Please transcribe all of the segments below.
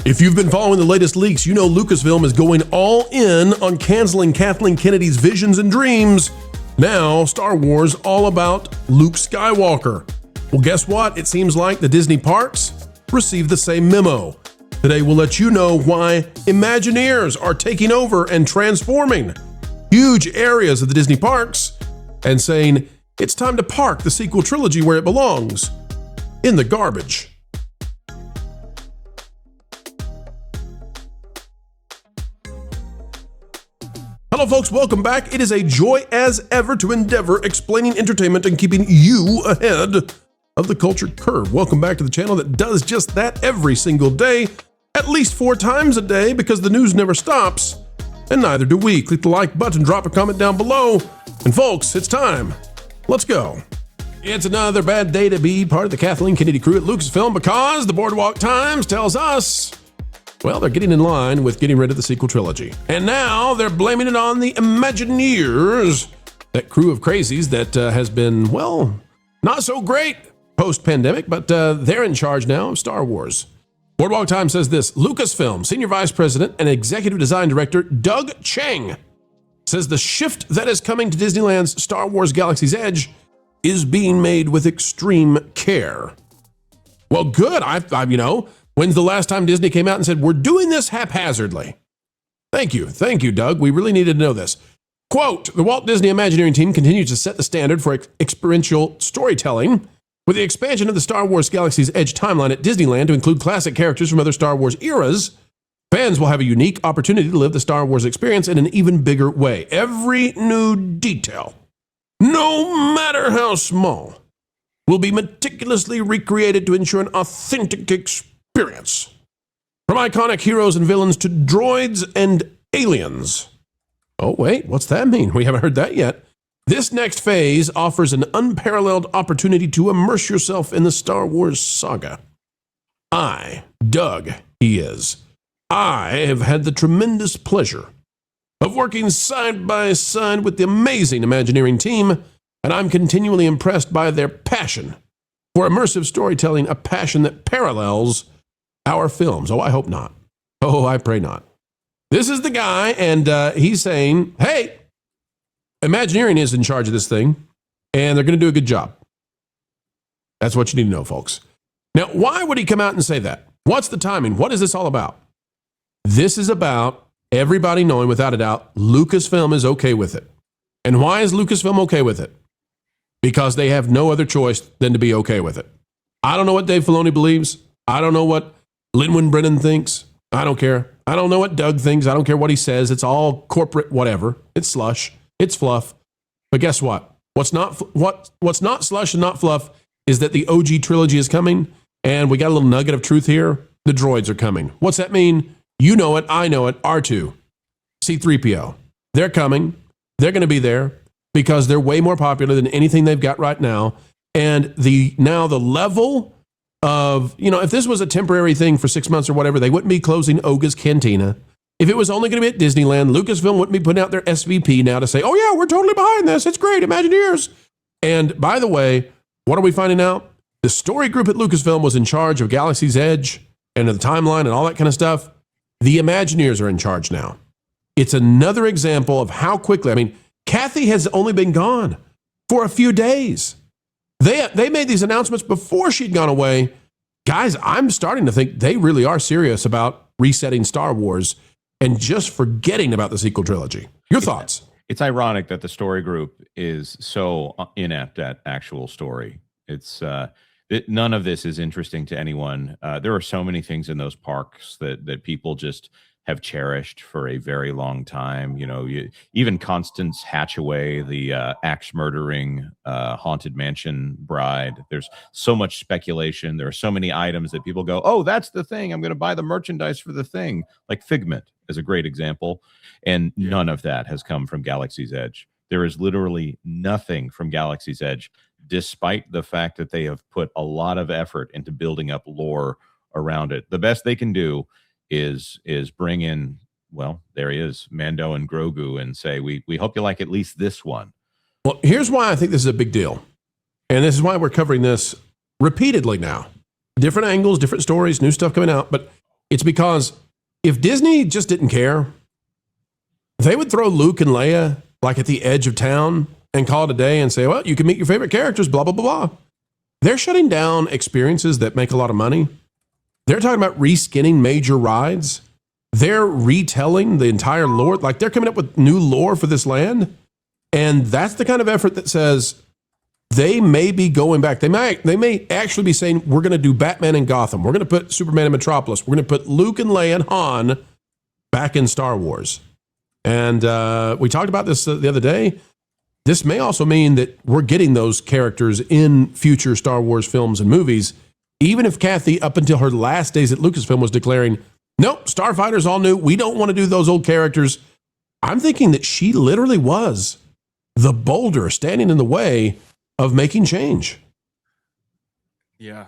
If you've been following the latest leaks, you know Lucasfilm is going all in on canceling Kathleen Kennedy's visions and dreams. Now, Star Wars all about Luke Skywalker. Well, guess what? It seems like the Disney parks received the same memo. Today, we'll let you know why Imagineers are taking over and transforming huge areas of the Disney parks and saying it's time to park the sequel trilogy where it belongs, in the garbage. Hello folks, welcome back. It is a joy as ever to endeavor explaining entertainment and keeping you ahead of the culture curve. Welcome back to the channel that does just that every single day, at least 4 times a day, because the news never stops, and neither do we. Click the like button, drop a comment down below, and folks, it's time. Let's go. It's another bad day to be part of the Kathleen Kennedy crew at Lucasfilm because the Boardwalk Times tells us, well, they're getting in line with getting rid of the sequel trilogy. And now they're blaming it on the Imagineers, that crew of crazies that has been, well, not so great post-pandemic, but they're in charge now of Star Wars. Boardwalk Times says this: Lucasfilm Senior Vice President and Executive Design Director Doug Chang says the shift that is coming to Disneyland's Star Wars Galaxy's Edge is being made with extreme care. Well, good. When's the last time Disney came out and said, we're doing this haphazardly? Thank you, Doug. We really needed to know this. Quote, the Walt Disney Imagineering team continues to set the standard for experiential storytelling with the expansion of the Star Wars Galaxy's Edge timeline at Disneyland to include classic characters from other Star Wars eras. Fans will have a unique opportunity to live the Star Wars experience in an even bigger way. Every new detail, no matter how small, will be meticulously recreated to ensure an authentic experience. From iconic heroes and villains to droids and aliens. Oh, wait, what's that mean? We haven't heard that yet. This next phase offers an unparalleled opportunity to immerse yourself in the Star Wars saga. I have had the tremendous pleasure of working side by side with the amazing Imagineering team, and I'm continually impressed by their passion for immersive storytelling, a passion that parallels our films. Oh, I hope not. Oh, I pray not. This is the guy, and he's saying, hey, Imagineering is in charge of this thing, and they're going to do a good job. That's what you need to know, folks. Now, why would he come out and say that? What's the timing? What is this all about? This is about everybody knowing without a doubt Lucasfilm is okay with it. And why is Lucasfilm okay with it? Because they have no other choice than to be okay with it. I don't know what Dave Filoni believes. I don't know what Lin-Manuel Brennan thinks. I don't care. I don't know what Doug thinks. I don't care what he says. It's all corporate whatever. It's slush. It's fluff. But guess what? What's not slush and not fluff is that the OG trilogy is coming, and we got a little nugget of truth here. The droids are coming. What's that mean? You know it. I know it. R2. C-3PO. They're coming. They're going to be there because they're way more popular than anything they've got right now. And the level of, if this was a temporary thing for 6 months or whatever, they wouldn't be closing Oga's Cantina. If it was only going to be at Disneyland, Lucasfilm wouldn't be putting out their SVP now to say, oh yeah, we're totally behind this. It's great, Imagineers. And by the way, what are we finding out? The story group at Lucasfilm was in charge of Galaxy's Edge and the timeline and all that kind of stuff. The Imagineers are in charge now. It's another example of how quickly, Kathy has only been gone for a few days. They made these announcements before she'd gone away. Guys, I'm starting to think they really are serious about resetting Star Wars and just forgetting about the sequel trilogy. Your thoughts? It's ironic that the story group is so inept at actual story. It's none of this is interesting to anyone. There are so many things in those parks that people just have cherished for a very long time. Even Constance Hatchaway, the axe murdering haunted mansion bride. There's so much speculation. There are so many items that people go, oh, that's the thing. I'm going to buy the merchandise for the thing. Like Figment is a great example. And none of that has come from Galaxy's Edge. There is literally nothing from Galaxy's Edge, despite the fact that they have put a lot of effort into building up lore around it. The best they can do is bring in, well, there he is, Mando and Grogu, and say, we hope you like at least this one. Well, here's why I think this is a big deal. And this is why we're covering this repeatedly now. Different angles, different stories, new stuff coming out. But It's because if Disney just didn't care, they would throw Luke and Leia like at the edge of town and call it a day and say, well, you can meet your favorite characters, blah, blah, blah, blah. They're shutting down experiences that make a lot of money. They're talking about reskinning major rides. They're retelling the entire lore. Like they're coming up with new lore for this land. And that's the kind of effort that says they may be going back. They may actually be saying, we're going to do Batman in Gotham. We're going to put Superman in Metropolis. We're going to put Luke and Leia and Han back in Star Wars. And we talked about this the other day. This may also mean that we're getting those characters in future Star Wars films and movies, even if Kathy, up until her last days at Lucasfilm, was declaring, nope, Starfighter's all new. We don't want to do those old characters. I'm thinking that she literally was the boulder standing in the way of making change. Yeah.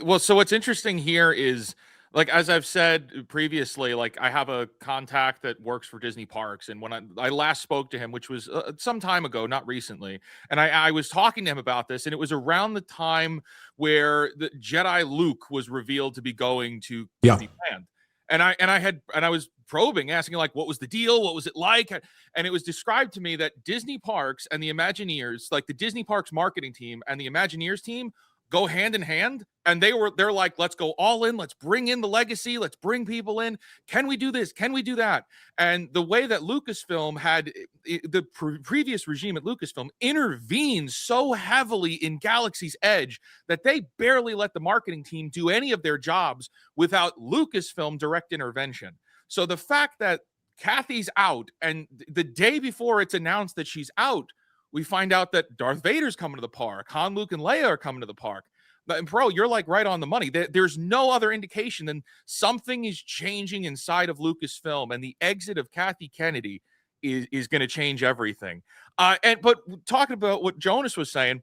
Well, so what's interesting here is, like, as I've said previously, like I have a contact that works for Disney Parks. And when I last spoke to him, which was some time ago, not recently, and I was talking to him about this, and it was around the time where the Jedi Luke was revealed to be going to Disneyland. And I was probing, asking like, what was the deal? What was it like? And it was described to me that Disney Parks and the Imagineers, like the Disney Parks marketing team and the Imagineers team, go hand in hand. And they're like, let's go all in. Let's bring in the legacy. Let's bring people in. Can we do this? Can we do that? And the way that Lucasfilm had the previous regime at Lucasfilm intervened so heavily in Galaxy's Edge that they barely let the marketing team do any of their jobs without Lucasfilm direct intervention. So the fact that Kathy's out, and the day before it's announced that she's out, we find out that Darth Vader's coming to the park. Han, Luke, and Leia are coming to the park. And bro, you're like right on the money. There's no other indication than something is changing inside of Lucasfilm, and the exit of Kathy Kennedy is going to change everything. But talking about what Jonas was saying,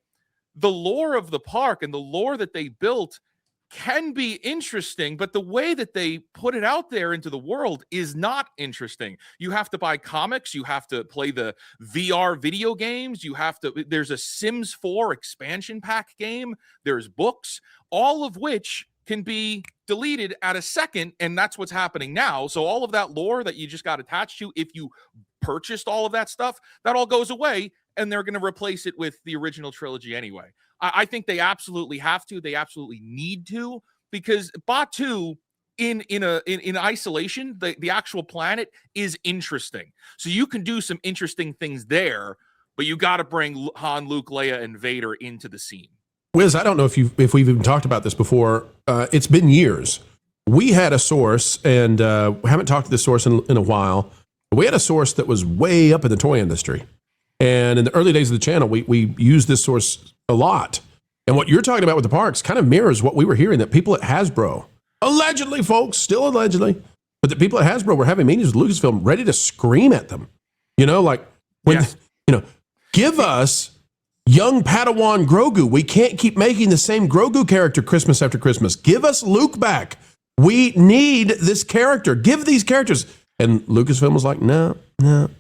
the lore of the park and the lore that they built can be interesting, but the way that they put it out there into the world is not interesting. You have to buy comics, you have to play the VR video games, there's a Sims 4 expansion pack game, there's books, all of which can be deleted at a second, and that's what's happening now. So all of that lore that you just got attached to, if you purchased all of that stuff, that all goes away, and they're going to replace it with the original trilogy anyway. I think they absolutely have to. They absolutely need to, because Batuu in isolation, the actual planet is interesting. So you can do some interesting things there, but you got to bring Han, Luke, Leia, and Vader into the scene. Wiz, I don't know if we've even talked about this before. It's been years. We had a source, and we haven't talked to this source in a while. But we had a source that was way up in the toy industry. And in the early days of the channel, we used this source a lot. And what you're talking about with the parks kind of mirrors what we were hearing, that people at Hasbro, allegedly, folks, still allegedly, but the people at Hasbro were having meetings with Lucasfilm ready to scream at them. Give us young Padawan Grogu. We can't keep making the same Grogu character Christmas after Christmas. Give us Luke back. We need this character. Give these characters. And Lucasfilm was like, no, not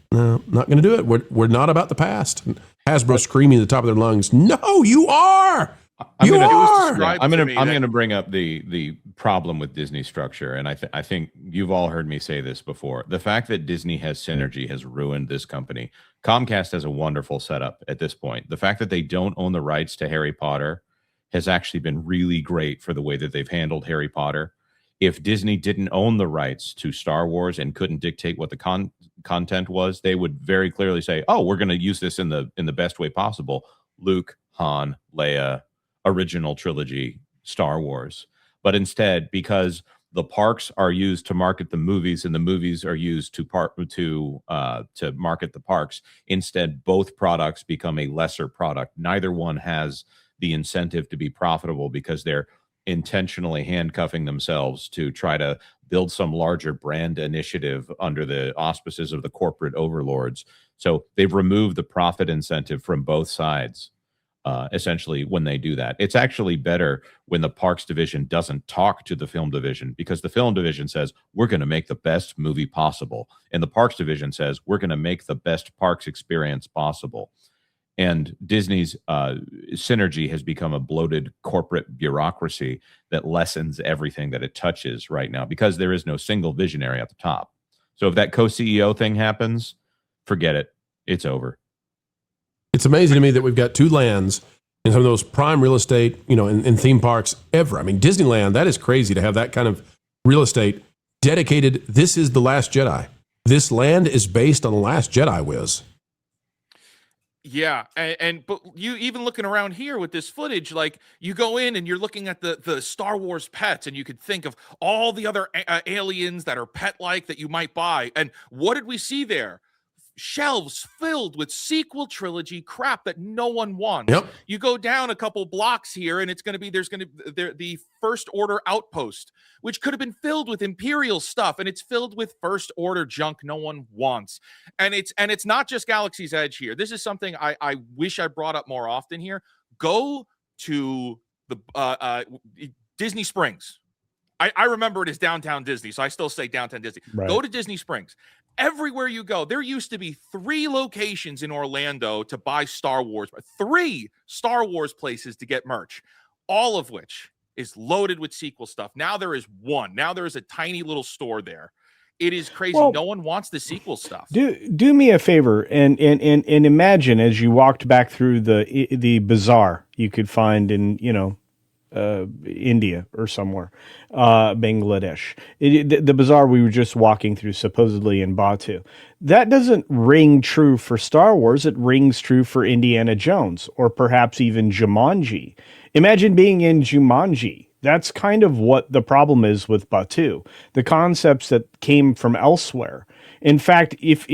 going to do it. We're not about the past. And Hasbro screaming at the top of their lungs, no, you are. I'm going to bring up the problem with Disney structure, and I think you've all heard me say this before. The fact that Disney has synergy has ruined this company. Comcast has a wonderful setup at this point. The fact that they don't own the rights to Harry Potter has actually been really great for the way that they've handled Harry Potter. If Disney didn't own the rights to Star Wars and couldn't dictate what the content was, they would very clearly say, "Oh, we're going to use this in the best way possible." Luke, Han, Leia, original trilogy, Star Wars. But instead, because the parks are used to market the movies and the movies are used to market the parks, instead both products become a lesser product. Neither one has the incentive to be profitable because they're intentionally handcuffing themselves to try to build some larger brand initiative under the auspices of the corporate overlords. So they've removed the profit incentive from both sides. Essentially, when they do that, it's actually better when the parks division doesn't talk to the film division, because the film division says, we're going to make the best movie possible. And the parks division says, we're going to make the best parks experience possible. And Disney's synergy has become a bloated corporate bureaucracy that lessens everything that it touches right now because there is no single visionary at the top. So if that co-CEO thing happens, forget it. It's over. It's amazing to me that we've got two lands in some of those prime real estate, in theme parks ever. I mean, Disneyland, that is crazy to have that kind of real estate dedicated. This is The Last Jedi. This land is based on The Last Jedi, Wiz. Yeah, but you even looking around here with this footage, like you go in and you're looking at the Star Wars pets, and you could think of all the other aliens that are pet-like that you might buy. And what did we see there? Shelves filled with sequel trilogy crap that no one wants. Yep. You go down a couple blocks here, and there's going to be the First Order outpost, which could have been filled with Imperial stuff, and it's filled with First Order junk no one wants. And it's not just Galaxy's Edge here. This is something I wish I brought up more often here. Go to the Disney Springs. I remember it as Downtown Disney, so I still say Downtown Disney. Right. Go to Disney Springs. Everywhere you go, there used to be 3 locations in Orlando to buy Star Wars, 3 Star Wars places to get merch, all of which is loaded with sequel stuff. Now there is 1. Now there is a tiny little store there. It is crazy. Well, no one wants the sequel stuff. Do me a favor and imagine as you walked back through the bazaar you could find in India or somewhere, Bangladesh. The bazaar we were just walking through, supposedly in Batu. That doesn't ring true for Star Wars. It rings true for Indiana Jones or perhaps even Jumanji. Imagine being in Jumanji. That's kind of what the problem is with Batu. The concepts that came from elsewhere. In fact, if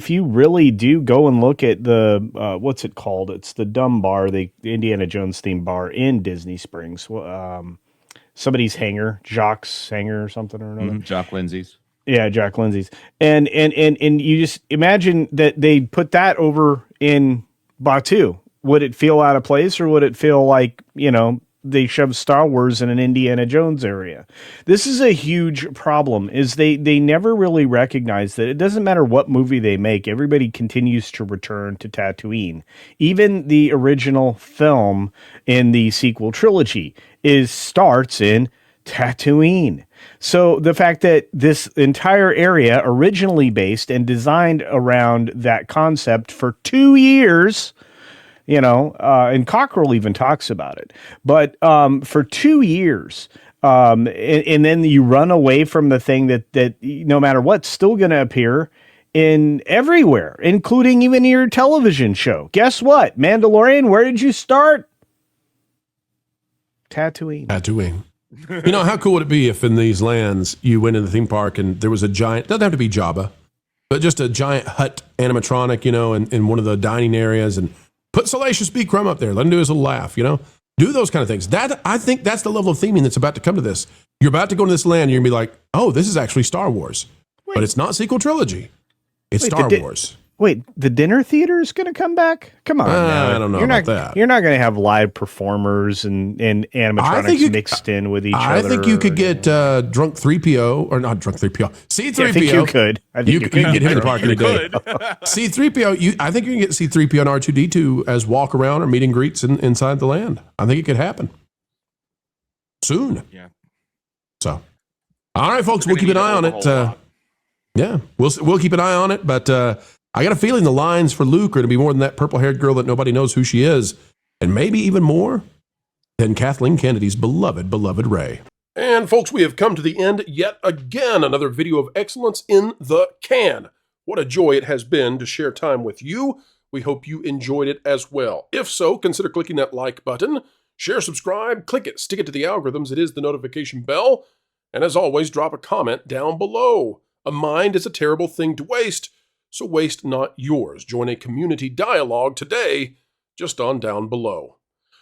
you really do go and look at the what's it called? It's the Dumb Bar, the Indiana Jones themed bar in Disney Springs. Somebody's hangar, Jacques' hangar or something or another. Jock Lindsay's. Yeah, Jack Lindsay's. And you just imagine that they put that over in Batu. Would it feel out of place, or would it feel like, they shoved Star Wars in an Indiana Jones area? This is a huge problem, is they never really recognize that it doesn't matter what movie they make, everybody continues to return to Tatooine. Even the original film in the sequel trilogy starts in Tatooine. So the fact that this entire area, originally based and designed around that concept for 2 years, and Cockrell even talks about it, but for 2 years, and then you run away from the thing that no matter what's still going to appear in everywhere, including even your television show. Guess what? Mandalorian, where did you start? Tatooine. How cool would it be if in these lands you went in the theme park and there was a giant, doesn't have to be Jabba, but just a giant hut animatronic, in one of the dining areas, and put Salacious B. Crumb up there. Let him do his little laugh, Do those kind of things. I think that's the level of theming that's about to come to this. You're about to go to this land and you're going to be like, oh, this is actually Star Wars. Wait. But it's not sequel triology. It's Star Wars. Wait, the dinner theater is going to come back? Come on. I don't know about that. You're not going to have live performers and animatronics mixed in with each other. I think you could get drunk 3PO, or not drunk 3PO, C3PO. I think you could. You could get him in the park in a day. C3PO, I think you can get C3PO and R2D2 as walk around or meet and greets inside the land. I think it could happen soon. Yeah. So, all right, folks, we'll keep an eye on it. Yeah, we'll keep an eye on it, but I got a feeling the lines for Luke are going to be more than that purple-haired girl that nobody knows who she is, and maybe even more than Kathleen Kennedy's beloved Rey. And folks, we have come to the end yet again. Another video of excellence in the can. What a joy it has been to share time with you. We hope you enjoyed it as well. If so, consider clicking that like button. Share, subscribe, click it, stick it to the algorithms. It is the notification bell. And as always, drop a comment down below. A mind is a terrible thing to waste, so waste not yours. Join a community dialogue today, just on down below.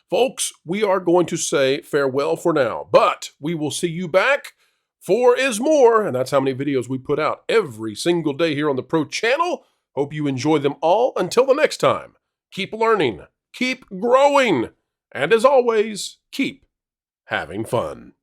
Folks, we are going to say farewell for now, but we will see you back for is more, and that's how many videos we put out every single day here on the Pro Channel. Hope you enjoy them all. Until the next time, keep learning, keep growing, and as always, keep having fun.